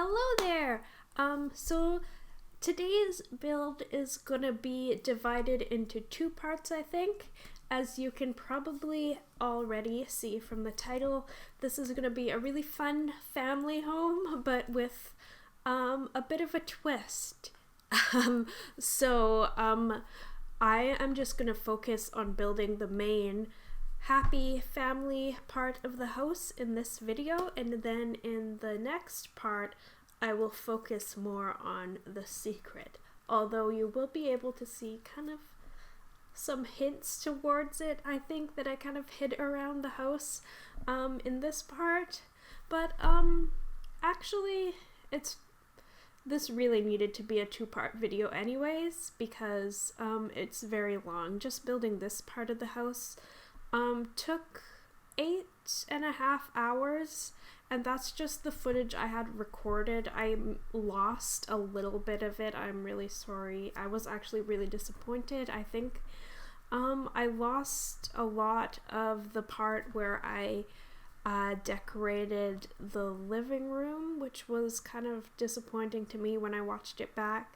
Hello there! So today's build is gonna be divided into two parts, I think. As you can probably already see from the title, this is gonna be a really fun family home, but with a bit of a twist. I am just gonna focus on building the main happy family part of the house in this video, and then in the next part I will focus more on the secret, although you will be able to see kind of some hints towards it, I think, that I kind of hid around the house in this part. But actually this really needed to be a two-part video anyways, because it's very long. Just building this part of the house took 8.5 hours, and that's just the footage I had recorded. I lost a little bit of it. I'm really sorry. I was actually really disappointed. I think I lost a lot of the part where I decorated the living room, which was kind of disappointing to me when I watched it back.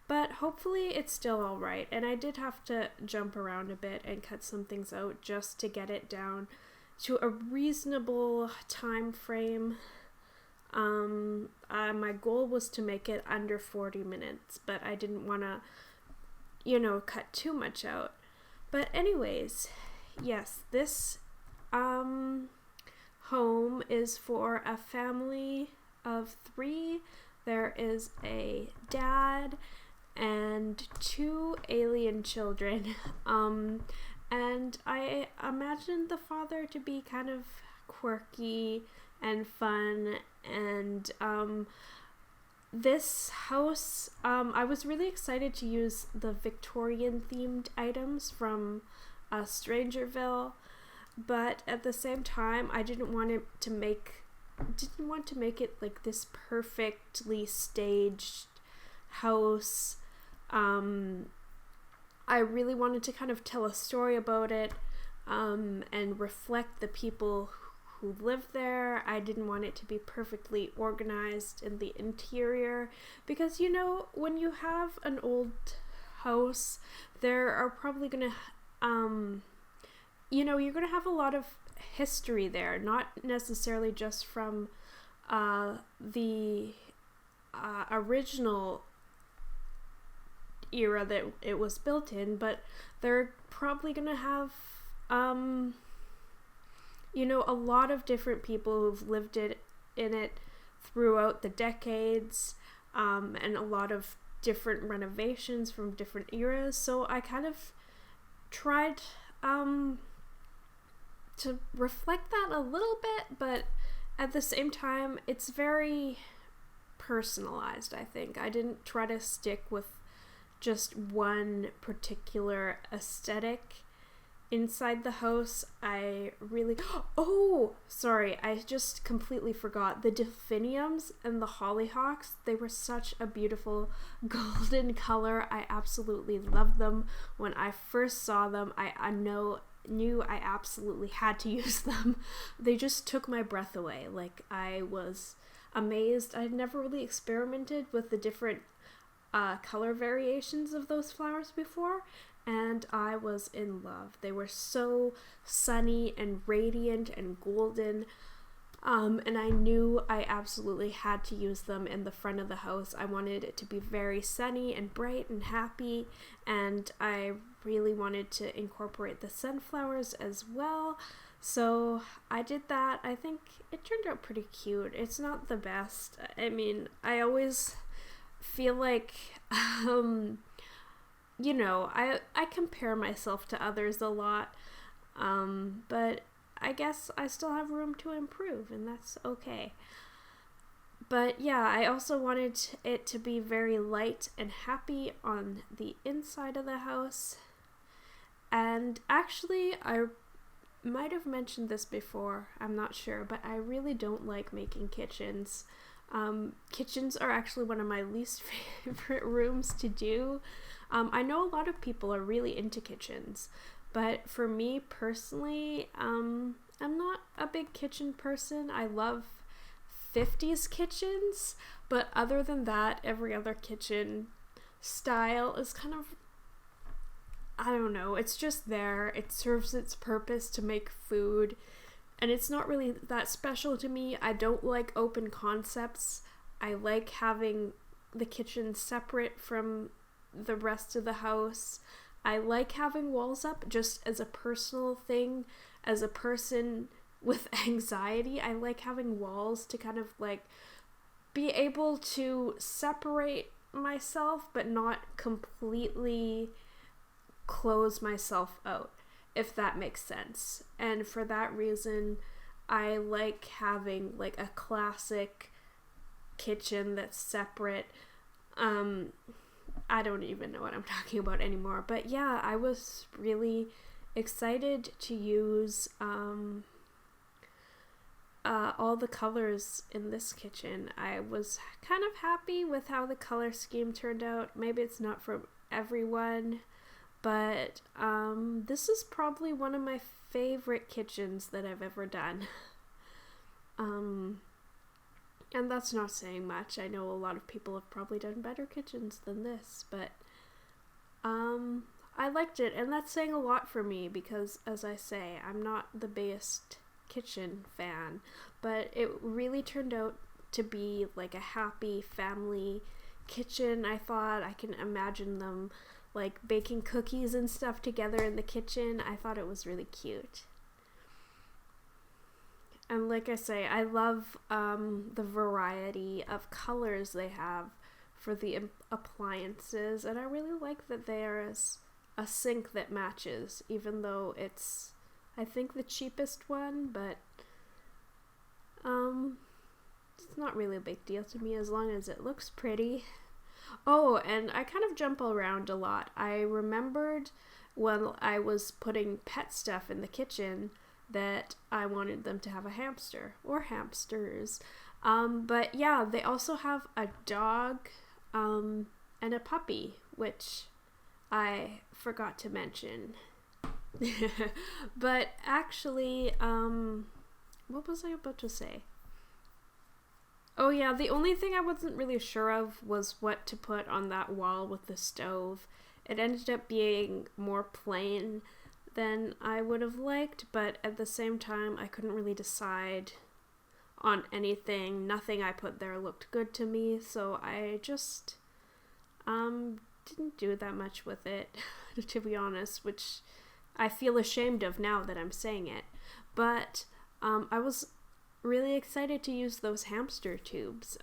But hopefully it's still alright, and I did have to jump around a bit and cut some things out just to get it down to a reasonable time frame. My goal was to make it under 40 minutes, but I didn't want to, cut too much out. But anyways, yes, this home is for a family of 3. There is a dad and 2 alien children, and I imagined the father to be kind of quirky and fun, and this house, I was really excited to use the Victorian themed items from Strangerville, but at the same time I didn't want to make it like this perfectly staged house. I really wanted to kind of tell a story about it and reflect the people who live there. I didn't want it to be perfectly organized in the interior, because when you have an old house, there are probably gonna you're gonna have a lot of history there, not necessarily just from the original era that it was built in, but they're probably gonna have a lot of different people who've lived in it throughout the decades, and a lot of different renovations from different eras. So I kind of tried to reflect that a little bit, but at the same time it's very personalized. I think I didn't try to stick with just one particular aesthetic inside the house. I just completely forgot the delphiniums and the hollyhocks. They were such a beautiful golden color. I absolutely loved them. When I first saw them, I knew I absolutely had to use them. They just took my breath away. Like, I was amazed. I'd never really experimented with the different color variations of those flowers before, and I was in love. They were so sunny and radiant and golden, and I knew I absolutely had to use them in the front of the house. I wanted it to be very sunny and bright and happy, and I really wanted to incorporate the sunflowers as well. So I did that. I think it turned out pretty cute. It's not the best. I mean, I always feel like I compare myself to others a lot, but I guess I still have room to improve, and that's okay. But yeah, I also wanted it to be very light and happy on the inside of the house. And actually, I might have mentioned this before, I'm not sure, but I really don't like making kitchens. Kitchens are actually one of my least favorite rooms to do. I know a lot of people are really into kitchens, but for me personally, I'm not a big kitchen person. I love 50s kitchens, But other than that, every other kitchen style is kind of, I don't know, it's just there. It serves its purpose to make food, and it's not really that special to me. I don't like open concepts. I like having the kitchen separate from the rest of the house. I like having walls up just as a personal thing. As a person with anxiety, I like having walls to kind of like be able to separate myself but not completely close myself out, if that makes sense. And for that reason, I like having like a classic kitchen that's separate. I don't even know what I'm talking about anymore, but yeah, I was really excited to use all the colors in this kitchen. I was kind of happy with how the color scheme turned out. Maybe it's not for everyone, but this is probably one of my favorite kitchens that I've ever done. And that's not saying much. I know a lot of people have probably done better kitchens than this, but I liked it, and that's saying a lot for me because, as I say, I'm not the biggest kitchen fan, but it really turned out to be like a happy family kitchen. I thought I can imagine them like baking cookies and stuff together in the kitchen. I thought it was really cute. And like I say, I love the variety of colors they have for the appliances, and I really like that there's a sink that matches, even though it's, I think, the cheapest one, but it's not really a big deal to me as long as it looks pretty. Oh, and I kind of jump around a lot. I remembered when I was putting pet stuff in the kitchen that I wanted them to have a hamster or hamsters. But yeah, they also have a dog and a puppy, which I forgot to mention. But actually, what was I about to say? Oh yeah, the only thing I wasn't really sure of was what to put on that wall with the stove. It ended up being more plain than I would have liked, but at the same time, I couldn't really decide on anything. Nothing I put there looked good to me, so I just didn't do that much with it, to be honest, which I feel ashamed of now that I'm saying it. But I was really excited to use those hamster tubes.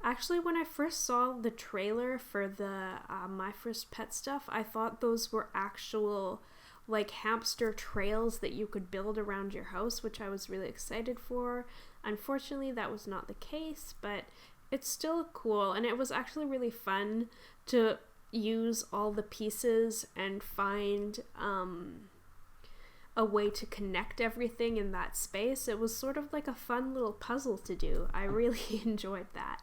Actually, when I first saw the trailer for the My First Pet stuff, I thought those were actual like hamster trails that you could build around your house, which I was really excited for. Unfortunately, that was not the case, but it's still cool, and it was actually really fun to use all the pieces and find a way to connect everything in that space. It was sort of like a fun little puzzle to do. I really enjoyed that.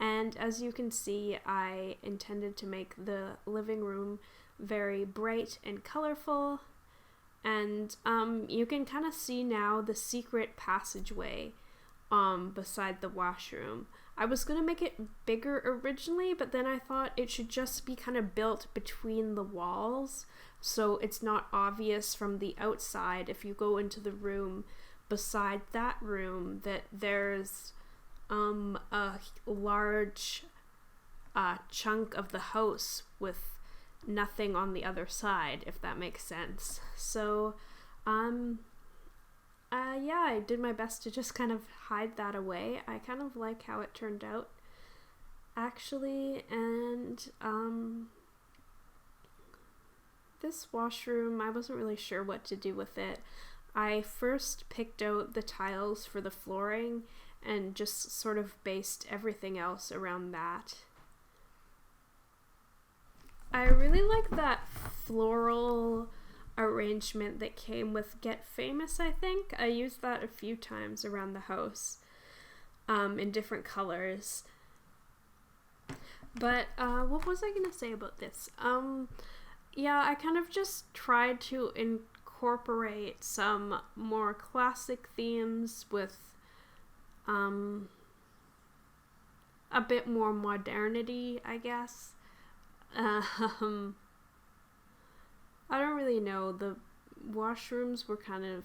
And as you can see, I intended to make the living room very bright and colorful, and you can kind of see now the secret passageway beside the washroom. I was gonna make it bigger originally, but then I thought it should just be kind of built between the walls, so it's not obvious from the outside if you go into the room beside that room that there's a large chunk of the house with nothing on the other side, if that makes sense. So yeah, I did my best to just kind of hide that away. I kind of like how it turned out, actually. And this washroom, I wasn't really sure what to do with it. I first picked out the tiles for the flooring and just sort of based everything else around that. I really like that floral arrangement that came with Get Famous, I think. I used that a few times around the house in different colors. But what was I going to say about this? Yeah, I kind of just tried to incorporate some more classic themes with a bit more modernity, I guess. I don't really know. The washrooms were kind of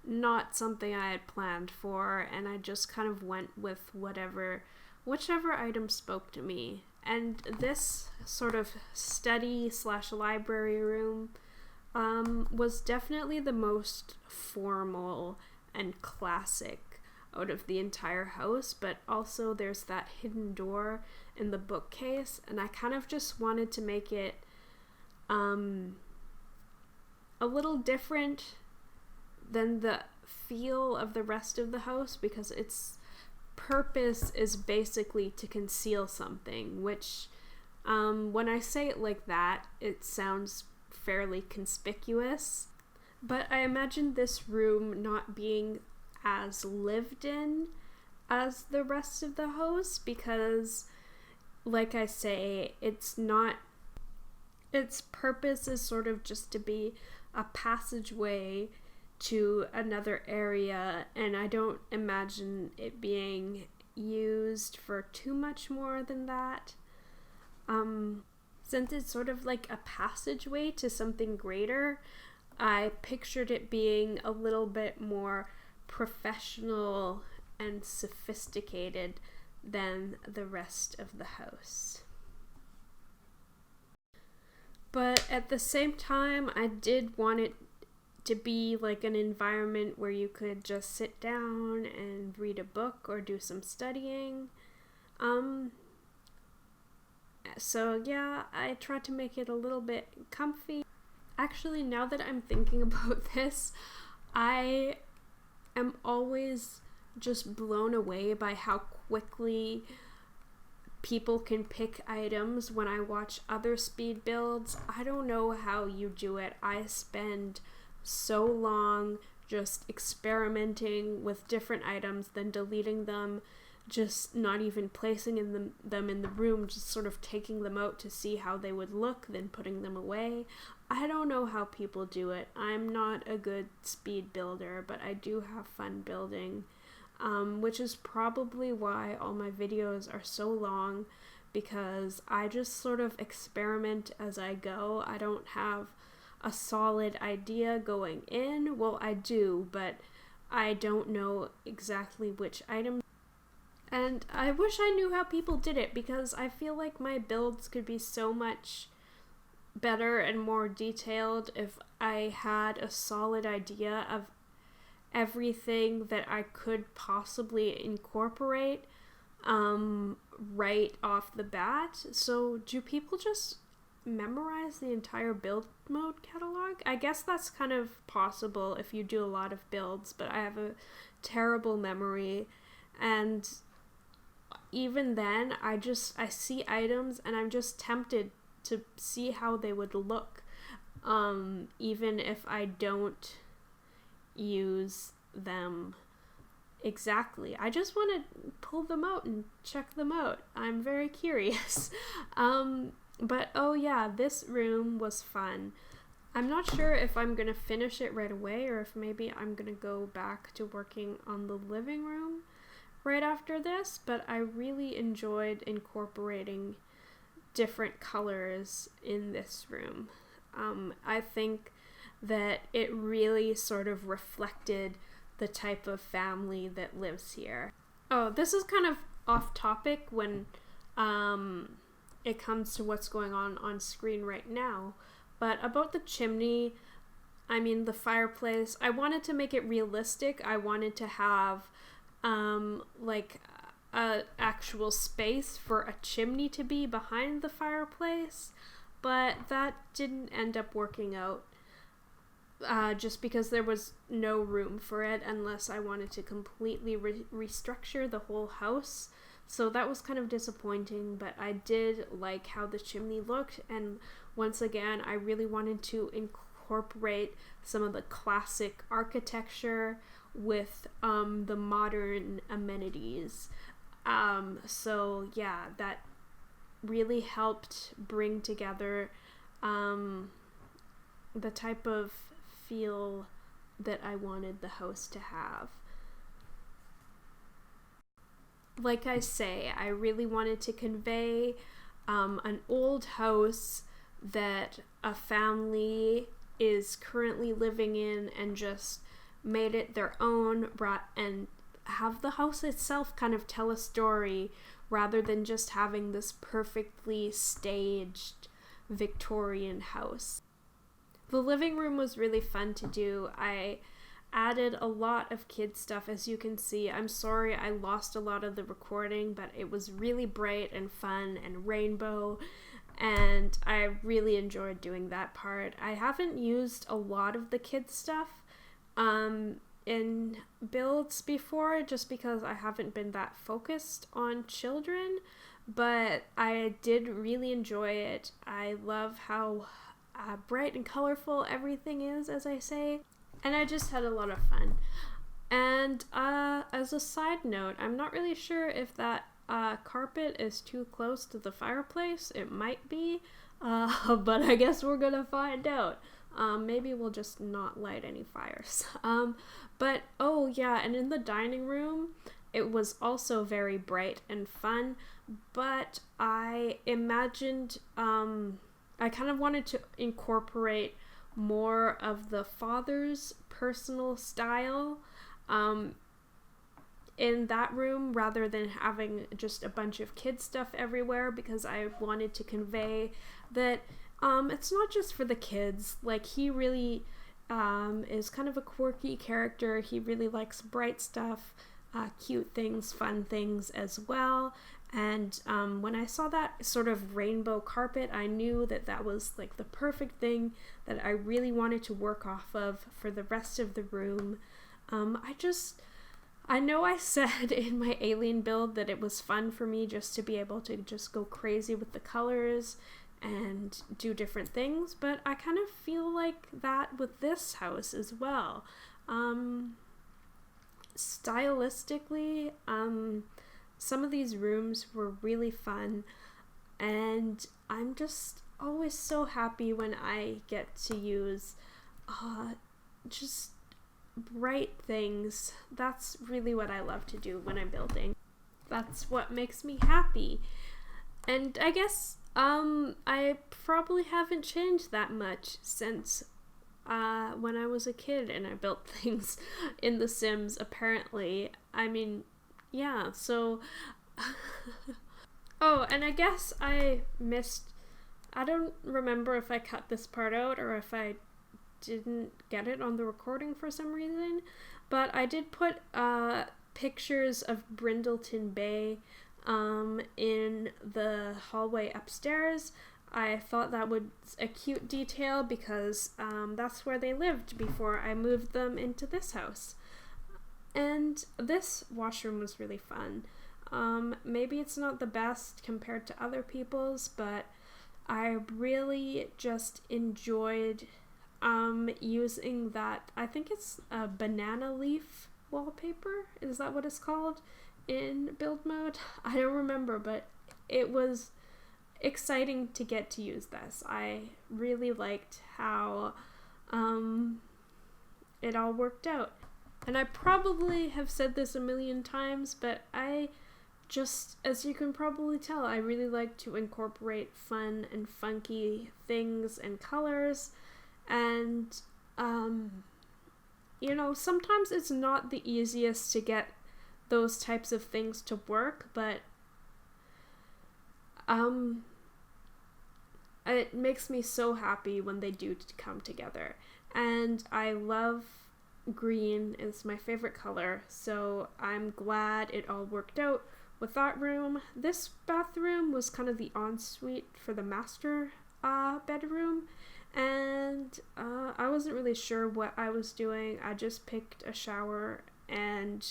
not something I had planned for, and I just kind of went with whichever item spoke to me. And this sort of study / library room was definitely the most formal and classic out of the entire house, but also there's that hidden door in the bookcase, and I kind of just wanted to make it a little different than the feel of the rest of the house, because its purpose is basically to conceal something, which when I say it like that, it sounds fairly conspicuous, but I imagine this room not being as lived in as the rest of the house, because like I say, its purpose is sort of just to be a passageway to another area, and I don't imagine it being used for too much more than that. Since it's sort of like a passageway to something greater, I pictured it being a little bit more professional and sophisticated than the rest of the house. But at the same time, I did want it to be like an environment where you could just sit down and read a book or do some studying. So yeah, I tried to make it a little bit comfy. Actually, now that I'm thinking about this, I am always just blown away by how quickly people can pick items when I watch other speed builds. I don't know how you do it. I spend so long just experimenting with different items, then deleting them, just not even placing them in the room, just sort of taking them out to see how they would look, then putting them away. I don't know how people do it. I'm not a good speed builder, but I do have fun building, which is probably why all my videos are so long, because I just sort of experiment as I go. I don't have a solid idea going in. Well, I do, but I don't know exactly which items. And I wish I knew how people did it, because I feel like my builds could be so much better and more detailed if I had a solid idea of everything that I could possibly incorporate right off the bat. So do people just memorize the entire build mode catalog? I guess that's kind of possible if you do a lot of builds, but I have a terrible memory, and even then I see items and I'm just tempted to see how they would look, even if I don't use them exactly. I just want to pull them out and check them out. I'm very curious. But oh yeah, this room was fun. I'm not sure if I'm gonna finish it right away, or if maybe I'm gonna go back to working on the living room right after this, but I really enjoyed incorporating different colors in this room. I think that it really sort of reflected the type of family that lives here. Oh, this is kind of off topic when it comes to what's going on screen right now, but about the chimney, I mean the fireplace, I wanted to make it realistic. I wanted to have like a actual space for a chimney to be behind the fireplace, but that didn't end up working out, just because there was no room for it unless I wanted to completely restructure the whole house. So that was kind of disappointing, but I did like how the chimney looked, and once again I really wanted to incorporate some of the classic architecture with the modern amenities. So yeah, that really helped bring together the type of feel that I wanted the house to have. like I say, I really wanted to convey an old house that a family is currently living in and just made it their own, and have the house itself kind of tell a story rather than just having this perfectly staged Victorian house. The living room was really fun to do. I added a lot of kid stuff, as you can see. I'm sorry I lost a lot of the recording, but it was really bright and fun and rainbow, and I really enjoyed doing that part. I haven't used a lot of the kid stuff in builds before, just because I haven't been that focused on children, but I did really enjoy it. I love how bright and colorful everything is, as I say, and I just had a lot of fun. And as a side note, I'm not really sure if that carpet is too close to the fireplace. It might be, but I guess we're gonna find out. Maybe we'll just not light any fires. But oh yeah, and in the dining room, it was also very bright and fun, but I imagined, I kind of wanted to incorporate more of the father's personal style in that room rather than having just a bunch of kid stuff everywhere, because I wanted to convey that it's not just for the kids. Like, he really is kind of a quirky character. He really likes bright stuff, cute things, fun things as well. And when I saw that sort of rainbow carpet, I knew that that was like the perfect thing that I really wanted to work off of for the rest of the room. I know I said in my alien build that it was fun for me just to be able to just go crazy with the colors and do different things, but I kind of feel like that with this house as well. Stylistically, some of these rooms were really fun, and I'm just always so happy when I get to use just bright things. That's really what I love to do when I'm building. That's what makes me happy. And I guess I probably haven't changed that much since when I was a kid and I built things in The Sims, apparently. I mean, yeah, so oh, and I guess I don't remember if I cut this part out or if I didn't get it on the recording for some reason, but I did put pictures of Brindleton Bay in the hallway upstairs. I thought that was a cute detail because that's where they lived before I moved them into this house. And this washroom was really fun. Maybe it's not the best compared to other people's, but I really just enjoyed using that. I think it's a banana leaf wallpaper. Is that what it's called in build mode? I don't remember, but it was exciting to get to use this. I really liked how it all worked out. And I probably have said this a million times, but I just, as you can probably tell, I really like to incorporate fun and funky things and colors. And, you know, sometimes it's not the easiest to get those types of things to work, but it makes me so happy when they do come together. And I love green. It's my favorite color, so I'm glad it all worked out with that room. This bathroom was kind of the ensuite for the master bedroom, and I wasn't really sure what I was doing. I just picked a shower, and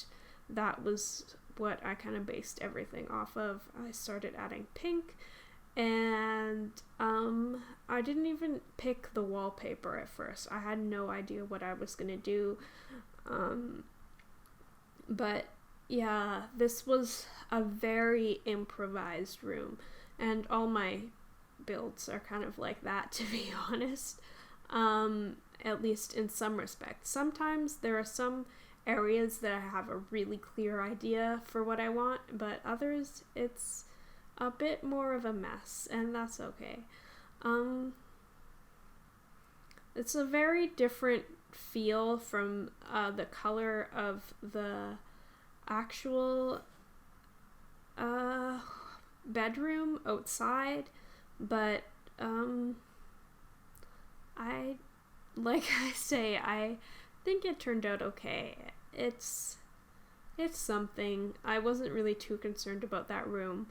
that was what I kind of based everything off of. I started adding pink, and I didn't even pick the wallpaper at first. I had no idea what I was gonna do, but yeah, this was a very improvised room, and all my builds are kind of like that, to be honest, at least in some respects. Sometimes there are some areas that I have a really clear idea for what I want, but others it's a bit more of a mess, and that's okay. It's a very different feel from the color of the actual bedroom outside, but I think it turned out okay. It's something. I wasn't really too concerned about that room,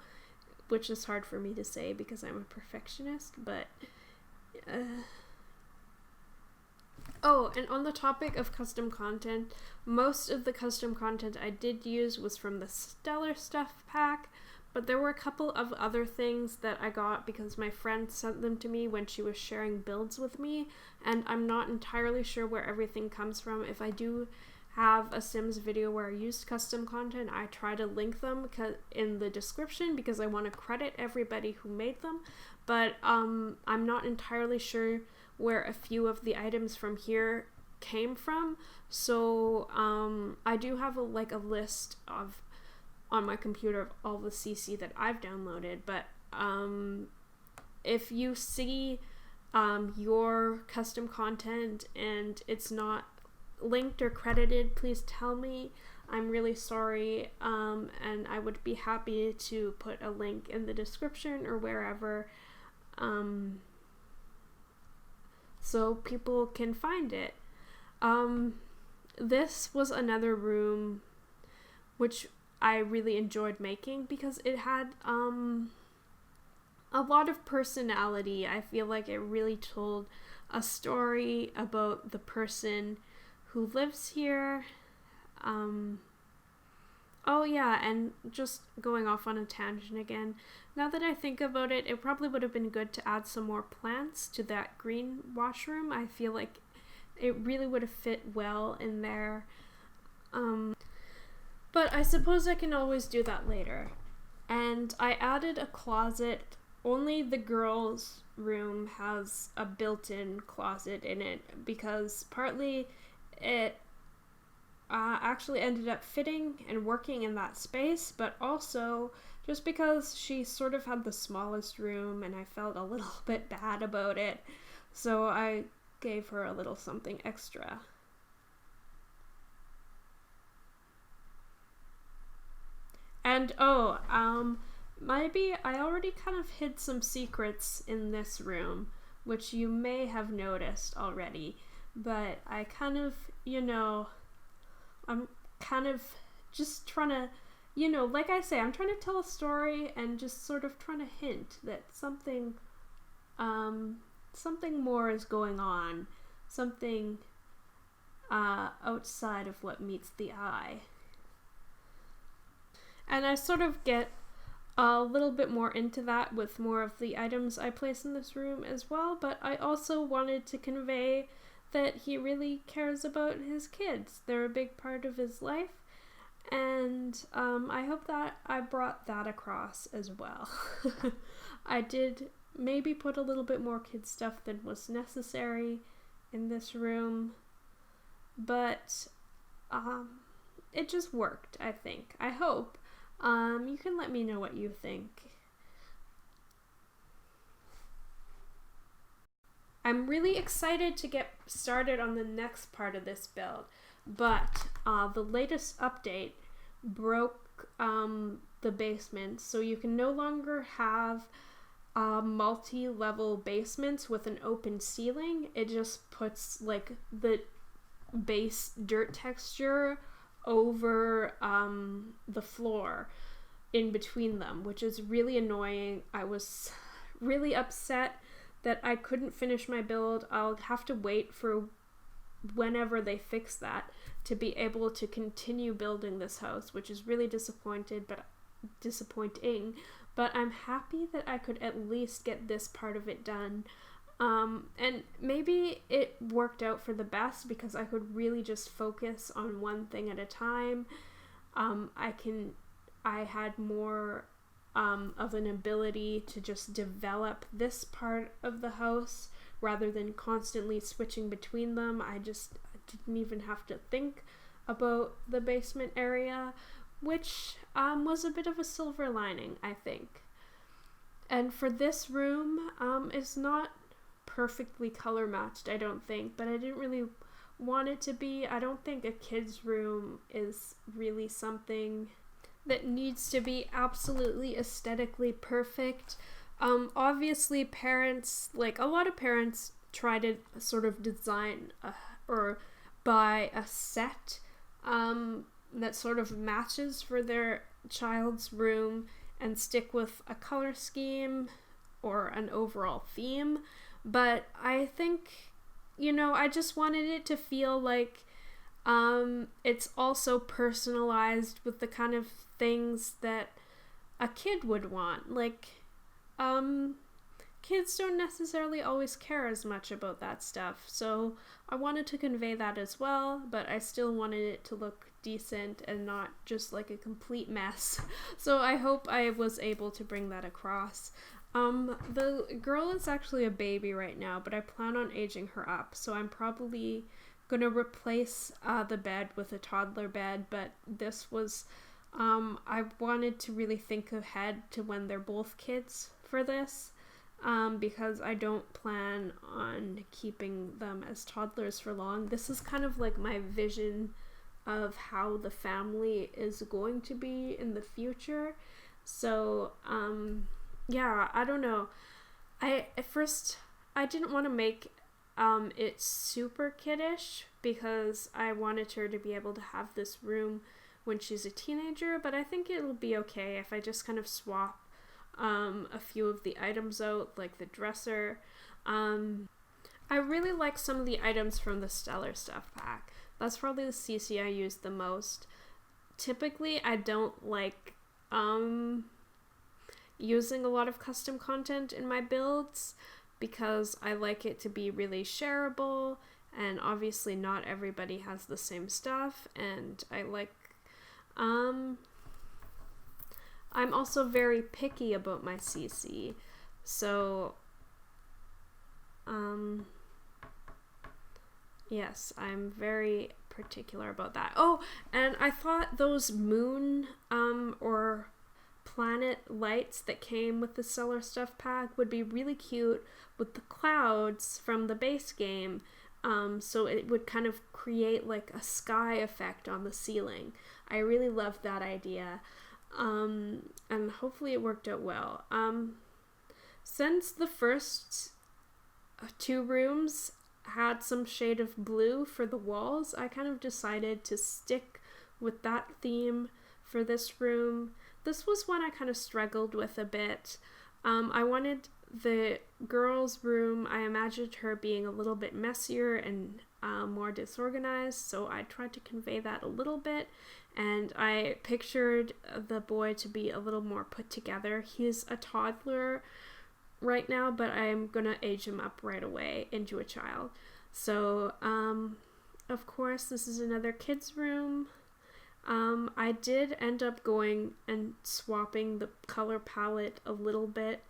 which is hard for me to say because I'm a perfectionist, but oh, and on the topic of custom content, most of the custom content I did use was from the Stellar Stuff pack, but there were a couple of other things that I got because my friend sent them to me when she was sharing builds with me, and I'm not entirely sure where everything comes from. If I do have a Sims video where I used custom content, I try to link them in the description because I want to credit everybody who made them, but I'm not entirely sure where a few of the items from here came from, so I do have a list of on my computer of all the CC that I've downloaded, but if you see your custom content and it's not linked or credited, please tell me. I'm really sorry, and I would be happy to put a link in the description or wherever so people can find it. This was another room which I really enjoyed making because it had a lot of personality. I feel like it really told a story about the person who lives here. Oh yeah, and just going off on a tangent again, now that I think about it, it probably would have been good to add some more plants to that green washroom. I feel like it really would have fit well in there. But I suppose I can always do that later. And I added a closet. Only the girls' room has a built-in closet in it because partly it actually ended up fitting and working in that space, but also just because she sort of had the smallest room and I felt a little bit bad about it, so I gave her a little something extra. And maybe I already kind of hid some secrets in this room, which you may have noticed already, but I kind of, I'm kind of just trying to, like I say, I'm trying to tell a story and just sort of trying to hint that something more is going on, something outside of what meets the eye. And I sort of get a little bit more into that with more of the items I place in this room as well, but I also wanted to convey that he really cares about his kids. They're a big part of his life, and I hope that I brought that across as well. I did maybe put a little bit more kid stuff than was necessary in this room, but it just worked, I think. I hope. You can let me know what you think. I'm really excited to get started on the next part of this build, but the latest update broke the basement, so you can no longer have multi-level basements with an open ceiling. It just puts the base dirt texture over the floor in between them, which is really annoying. I was really upset that I couldn't finish my build. I'll have to wait for whenever they fix that to be able to continue building this house, which is really disappointing, but I'm happy that I could at least get this part of it done. And maybe it worked out for the best because I could really just focus on one thing at a time. I had more of an ability to just develop this part of the house rather than constantly switching between them. I didn't even have to think about the basement area, which was a bit of a silver lining, I think. And for this room, it's not perfectly color matched, I don't think, but I didn't really want it to be. I don't think a kid's room is really something that needs to be absolutely aesthetically perfect. Obviously parents, like a lot of parents, try to sort of design or buy a set that sort of matches for their child's room and stick with a color scheme or an overall theme. But I think, I just wanted it to feel like it's also personalized with the kind of things that a kid would want. Like, kids don't necessarily always care as much about that stuff, so I wanted to convey that as well, but I still wanted it to look decent and not just like a complete mess. So I hope I was able to bring that across. The girl is actually a baby right now, but I plan on aging her up, so I'm probably gonna replace the bed with a toddler bed, but this was I wanted to really think ahead to when they're both kids for this, because I don't plan on keeping them as toddlers for long. This is kind of like my vision of how the family is going to be in the future. So yeah, I don't know. At first I didn't want to make it super kiddish because I wanted her to be able to have this room when she's a teenager, but I think it'll be okay if I just kind of swap a few of the items out, like the dresser. I really like some of the items from the Stellar Stuff pack. That's probably the CC I use the most. Typically, I don't like using a lot of custom content in my builds because I like it to be really shareable, and obviously not everybody has the same stuff, and I like I'm also very picky about my CC, so yes, I'm very particular about that. Oh, and I thought those moon or planet lights that came with the Stellar Stuff pack would be really cute with the clouds from the base game, so it would kind of create like a sky effect on the ceiling. I really loved that idea, and hopefully it worked out well. Since the first two rooms had some shade of blue for the walls, I kind of decided to stick with that theme for this room. This was one I kind of struggled with a bit. I wanted the girl's room, I imagined her being a little bit messier and more disorganized, so I tried to convey that a little bit, and I pictured the boy to be a little more put together. He's a toddler right now, but I'm gonna age him up right away into a child. So of course this is another kid's room. I did end up going and swapping the color palette a little bit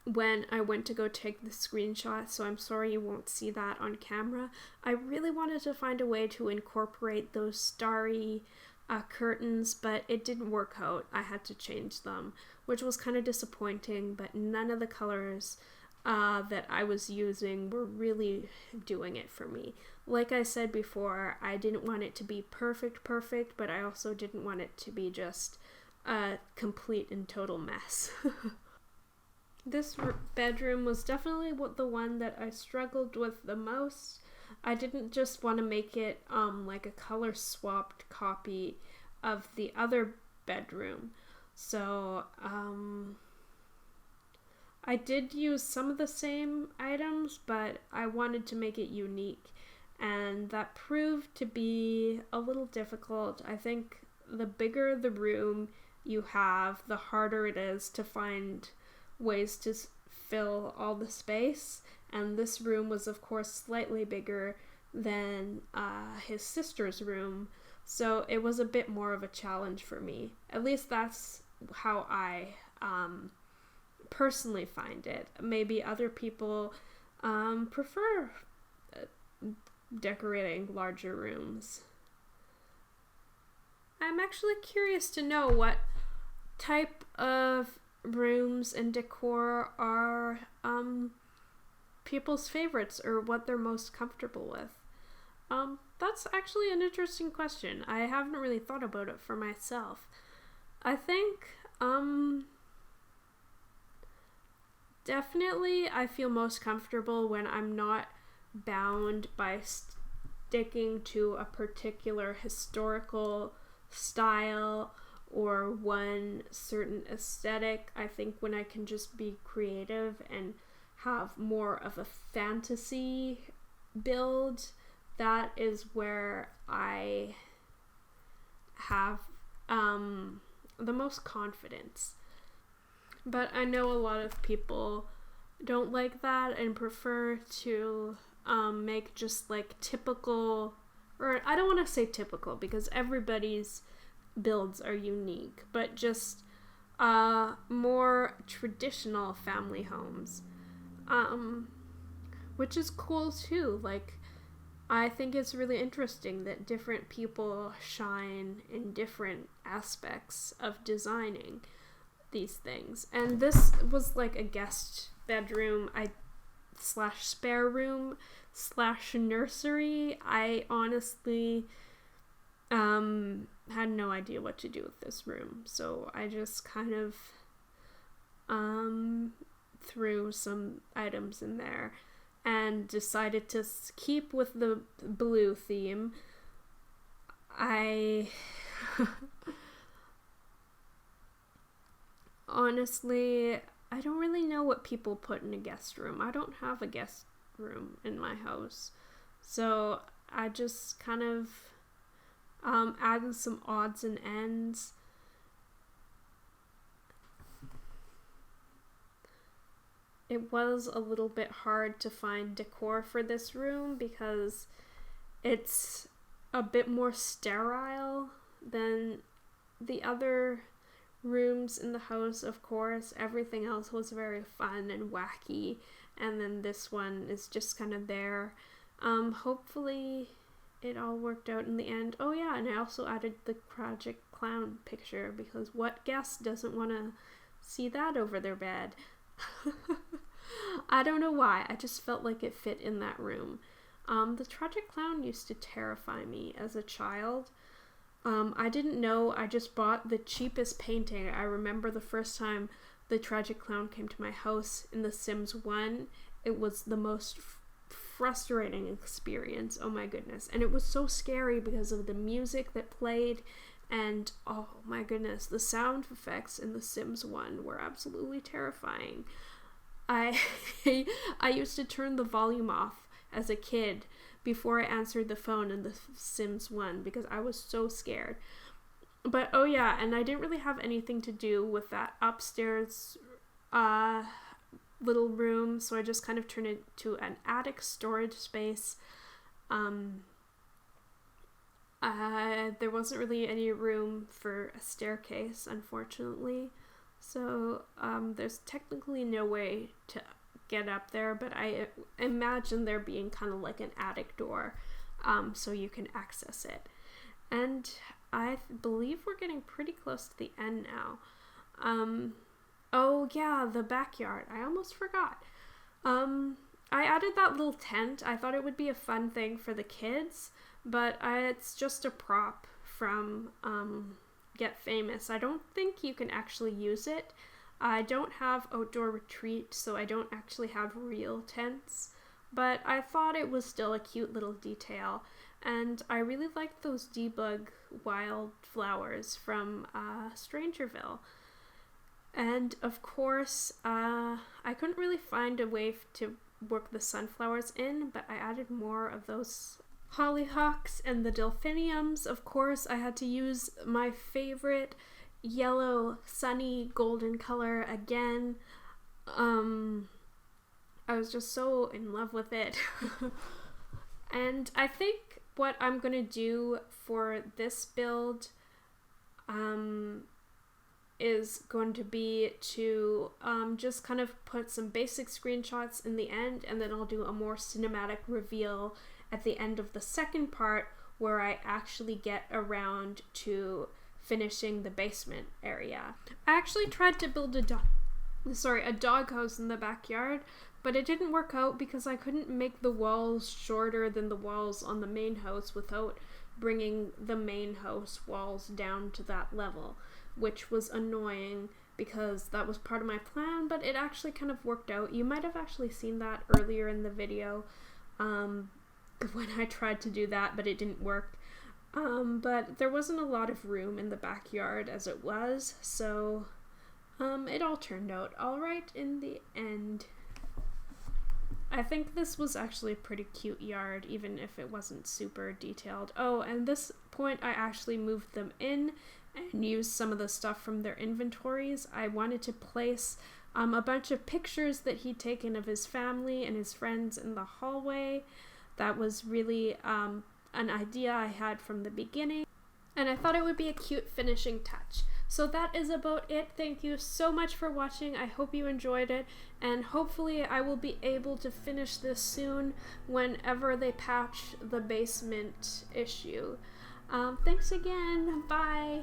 when I went to go take the screenshot, so I'm sorry you won't see that on camera. I really wanted to find a way to incorporate those starry curtains, but it didn't work out. I had to change them, which was kind of disappointing, but none of the colors that I was using were really doing it for me. Like I said before, I didn't want it to be perfect, but I also didn't want it to be just a complete and total mess. This bedroom was definitely the one that I struggled with the most. I didn't just want to make it like a color swapped copy of the other bedroom. So I did use some of the same items, but I wanted to make it unique, and that proved to be a little difficult. I think the bigger the room you have, the harder it is to find ways to fill all the space, and this room was of course slightly bigger than his sister's room, so it was a bit more of a challenge for me. At least that's how I personally find it. Maybe other people prefer decorating larger rooms. I'm actually curious to know what type of rooms and decor are people's favorites, or what they're most comfortable with. That's actually an interesting question. I haven't really thought about it for myself. I think definitely I feel most comfortable when I'm not bound by sticking to a particular historical style or one certain aesthetic. I think when I can just be creative and have more of a fantasy build, that is where I have the most confidence. But I know a lot of people don't like that and prefer to make just like typical, or I don't want to say typical because everybody's builds are unique, but just more traditional family homes, which is cool too. Like, I think it's really interesting that different people shine in different aspects of designing these things. And this was like a guest bedroom slash spare room slash nursery. I honestly had no idea what to do with this room, so I just kind of threw some items in there and decided to keep with the blue theme. Honestly, I don't really know what people put in a guest room. I don't have a guest room in my house, so I just kind of added some odds and ends. It was a little bit hard to find decor for this room because it's a bit more sterile than the other rooms in the house. Of course, everything else was very fun and wacky, and then this one is just kind of there. Hopefully it all worked out in the end. Oh yeah, and I also added the Project Clown picture because what guest doesn't want to see that over their bed? I don't know why, I just felt like it fit in that room. The Tragic Clown used to terrify me as a child. I didn't know, I just bought the cheapest painting. I remember the first time the Tragic Clown came to my house in The Sims 1, it was the most frustrating experience, oh my goodness. And it was so scary because of the music that played, and oh my goodness, the sound effects in The Sims 1 were absolutely terrifying. I used to turn the volume off as a kid before I answered the phone in The Sims 1 because I was so scared. But oh yeah, and I didn't really have anything to do with that upstairs little room, so I just kind of turned it to an attic storage space. There wasn't really any room for a staircase, unfortunately. So there's technically no way to get up there, but I imagine there being kind of like an attic door, so you can access it. And I believe we're getting pretty close to the end now. Oh yeah, the backyard. I almost forgot. I added that little tent. I thought it would be a fun thing for the kids, but it's just a prop from Get Famous. I don't think you can actually use it. I don't have Outdoor Retreat, so I don't actually have real tents, but I thought it was still a cute little detail, and I really liked those debug wildflowers from Strangerville. And of course, I couldn't really find a way to work the sunflowers in, but I added more of those hollyhocks and the delphiniums. Of course, I had to use my favorite yellow sunny golden color again. I was just so in love with it. And I think what I'm gonna do for this build is going to be to just kind of put some basic screenshots in the end, and then I'll do a more cinematic reveal at the end of the second part where I actually get around to finishing the basement area. I actually tried to build a doghouse in the backyard, but it didn't work out because I couldn't make the walls shorter than the walls on the main house without bringing the main house walls down to that level, which was annoying because that was part of my plan, but it actually kind of worked out. You might have actually seen that earlier in the video when I tried to do that, but it didn't work. But there wasn't a lot of room in the backyard as it was, so it all turned out alright in the end. I think this was actually a pretty cute yard, even if it wasn't super detailed. Oh, and this point I actually moved them in and used some of the stuff from their inventories. I wanted to place a bunch of pictures that he'd taken of his family and his friends in the hallway. That was really an idea I had from the beginning, and I thought it would be a cute finishing touch. So that is about it. Thank you so much for watching. I hope you enjoyed it, and hopefully I will be able to finish this soon whenever they patch the basement issue. Thanks again. Bye.